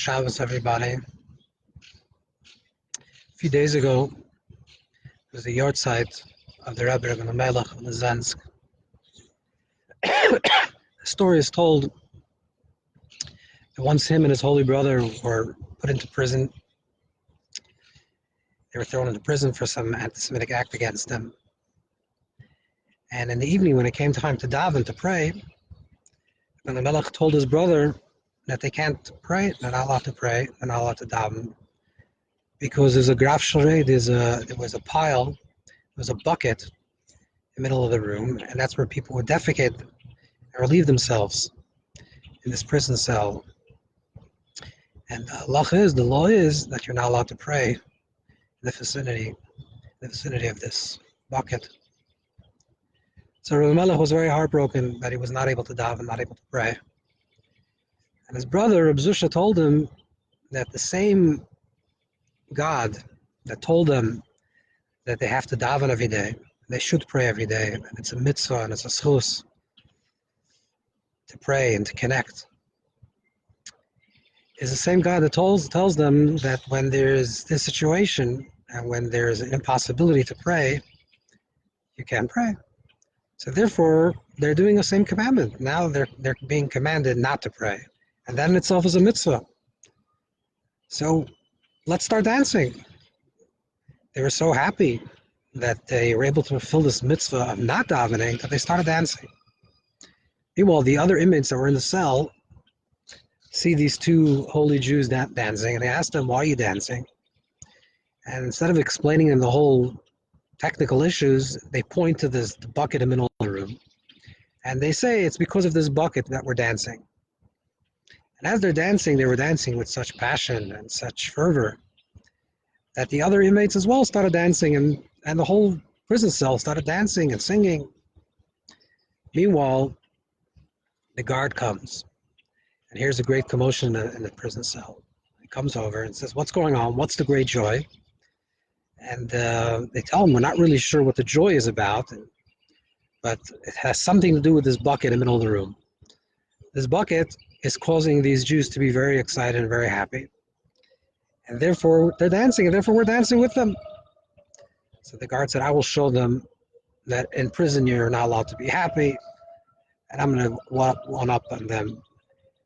Shabbos, everybody. A few days ago, it was the yard site of the Rebbe of the Melech of the Zensk. The story is told that once him and his holy brother were put into prison. They were thrown into prison for some anti-Semitic act against them. And in the evening, when it came time to daven, to pray, when the Melech told his brother that they can't pray, they're not allowed to pray, they're not allowed to daven, because there's a graf sharei, there was a pile, there was a bucket in the middle of the room, and that's where people would defecate and relieve themselves in this prison cell. And the law is that you're not allowed to pray in the vicinity of this bucket. So Rav Melech was very heartbroken that he was not able to daven, not able to pray. And his brother, Reb Zusha, told him that the same God that told them that they have to daven every day, they should pray every day, and it's a mitzvah and it's a schus to pray and to connect, is the same God that tells them that when there's this situation and when there's an impossibility to pray, you can't pray. So therefore, they're doing the same commandment. Now they're being commanded not to pray. And that in itself is a mitzvah. So let's start dancing. They were so happy that they were able to fulfill this mitzvah of not davening that they started dancing. Meanwhile, the other inmates that were in the cell see these two holy Jews dancing, and they ask them, why are you dancing? And instead of explaining them the whole technical issues, they point to the bucket in the middle of the room. And they say it's because of this bucket that we're dancing. And as they're dancing, they were dancing with such passion and such fervor that the other inmates as well started dancing, and the whole prison cell started dancing and singing. Meanwhile, the guard comes, and here's a great commotion in the prison cell. He comes over and says, what's going on? What's the great joy? And they tell him, we're not really sure what the joy is about, but it has something to do with this bucket in the middle of the room. This bucket is causing these Jews to be very excited and very happy. And therefore, they're dancing, and therefore we're dancing with them. So the guard said, I will show them that in prison you're not allowed to be happy, and I'm going to one up on them.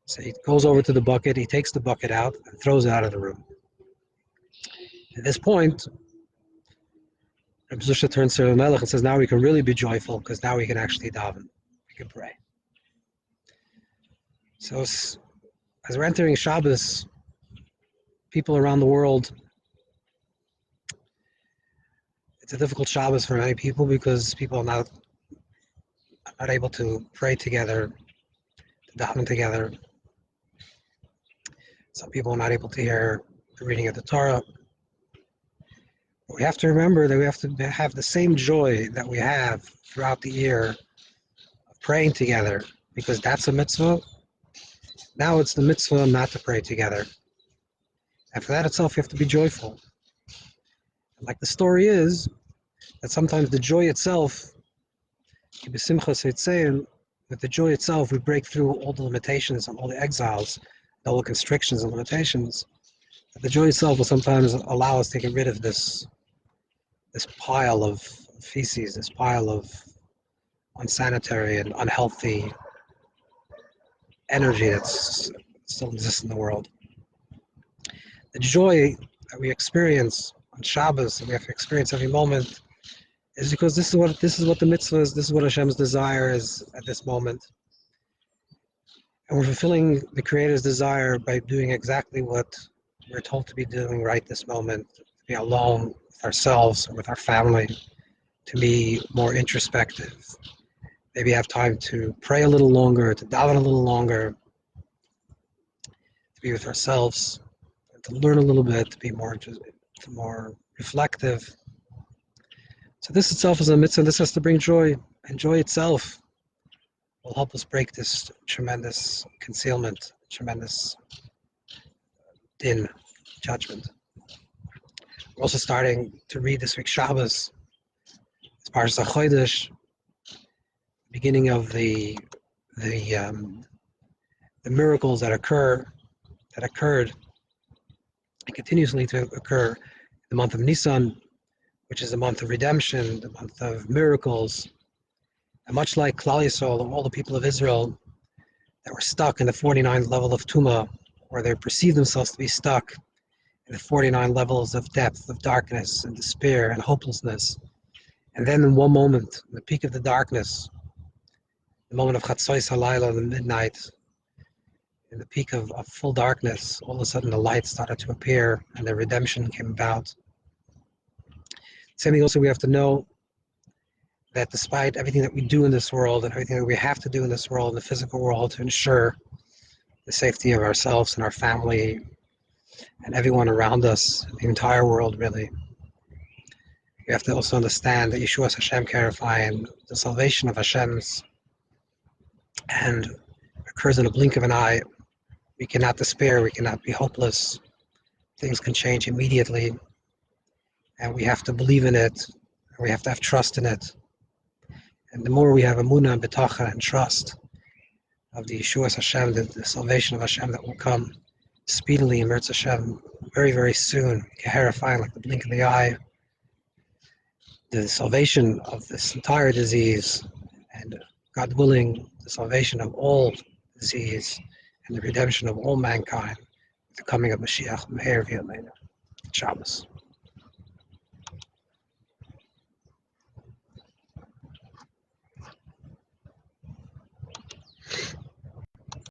So he goes over to the bucket, he takes the bucket out, and throws it out of the room. At this point, Reb Zusha turns to Rav Melech and says, now we can really be joyful, because now we can actually daven, we can pray. So as we're entering Shabbos, people around the world, it's a difficult Shabbos for many people because people are not able to pray together, to daven together. Some people are not able to hear the reading of the Torah. But we have to remember that we have to have the same joy that we have throughout the year of praying together, because that's a mitzvah. Now it's the mitzvah not to pray together. And for that itself, you have to be joyful. And like the story is, that sometimes the joy itself, with the joy itself, we break through all the limitations and all the exiles, all the constrictions and limitations. But the joy itself will sometimes allow us to get rid of this pile of feces, this pile of unsanitary and unhealthy energy that still exists in the world. The joy that we experience on Shabbos, that we have to experience every moment, is because this is what the mitzvah is, this is what Hashem's desire is at this moment. And we're fulfilling the Creator's desire by doing exactly what we're told to be doing right this moment, to be alone with ourselves or with our family, to be more introspective, maybe have time to pray a little longer, to daven a little longer, to be with ourselves, to learn a little bit, to be more reflective. So this itself is a mitzvah, and this has to bring joy, and joy itself will help us break this tremendous concealment, tremendous din, judgment. We're also starting to read this week's Shabbos, as Parshas HaChodesh, beginning of the miracles that occurred and continuously to occur. The month of Nisan, which is the month of redemption, the month of miracles. And much like Klal Yisrael, all the people of Israel that were stuck in the 49th level of Tumah, where they perceived themselves to be stuck in the 49 levels of depth, of darkness and despair and hopelessness. And then in one moment, in the peak of the darkness, the moment of Chatzois Halayla, the midnight, in the peak of full darkness, all of a sudden the light started to appear and the redemption came about. Same thing also, we have to know that despite everything that we do in this world and everything that we have to do in this world, in the physical world, to ensure the safety of ourselves and our family and everyone around us, the entire world really, we have to also understand that Yeshua's Hashem Karifai and the salvation of Hashem's and occurs in a blink of an eye. We cannot despair, we cannot be hopeless. Things can change immediately, and we have to believe in it, and we have to have trust in it. And the more we have emunah and betacha and trust of the Yeshua's Hashem, the salvation of Hashem that will come speedily in Meretz Hashem, very, very soon, Keherifying like the blink of the eye, the salvation of this entire disease, and God willing, the salvation of all disease, and the redemption of all mankind, with the coming of Mashiach, Meher V'Yameinu. Shabbos.